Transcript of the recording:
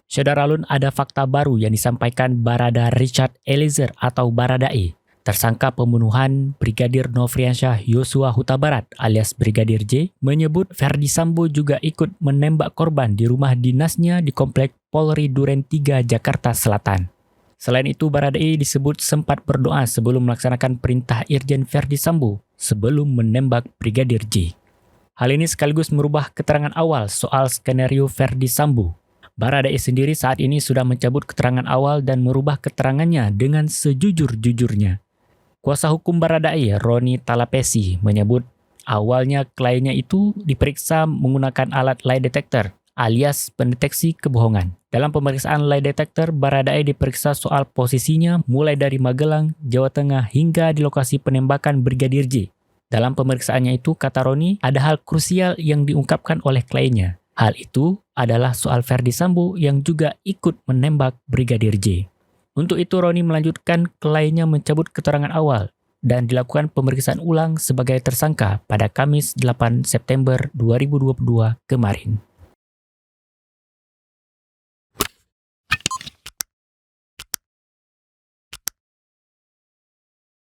Saudara Alun, ada fakta baru yang disampaikan Barada Richard Eliezer atau Baradae, tersangka pembunuhan Brigadir Nofriansyah Yosua Huta Barat alias Brigadir J, menyebut Ferdi Sambo juga ikut menembak korban di rumah dinasnya di Komplek Polri Duren 3, Jakarta Selatan. Selain itu, Baradae disebut sempat berdoa sebelum melaksanakan perintah Irjen Ferdi Sambo sebelum menembak Brigadir J. Hal ini sekaligus merubah keterangan awal soal skenario Ferdi Sambo. Baradae sendiri saat ini sudah mencabut keterangan awal dan merubah keterangannya dengan sejujur-jujurnya. Kuasa hukum Baradae, Roni Talapesi, menyebut awalnya kliennya itu diperiksa menggunakan alat lie detector alias pendeteksi kebohongan. Dalam pemeriksaan lie detector, Baradae diperiksa soal posisinya mulai dari Magelang, Jawa Tengah hingga di lokasi penembakan Brigadir J. Dalam pemeriksaannya itu, kata Roni, ada hal krusial yang diungkapkan oleh kliennya. Hal itu adalah soal Ferdi Sambo yang juga ikut menembak Brigadir J. Untuk itu, Roni melanjutkan kliennya mencabut keterangan awal dan dilakukan pemeriksaan ulang sebagai tersangka pada Kamis 8 September 2022 kemarin.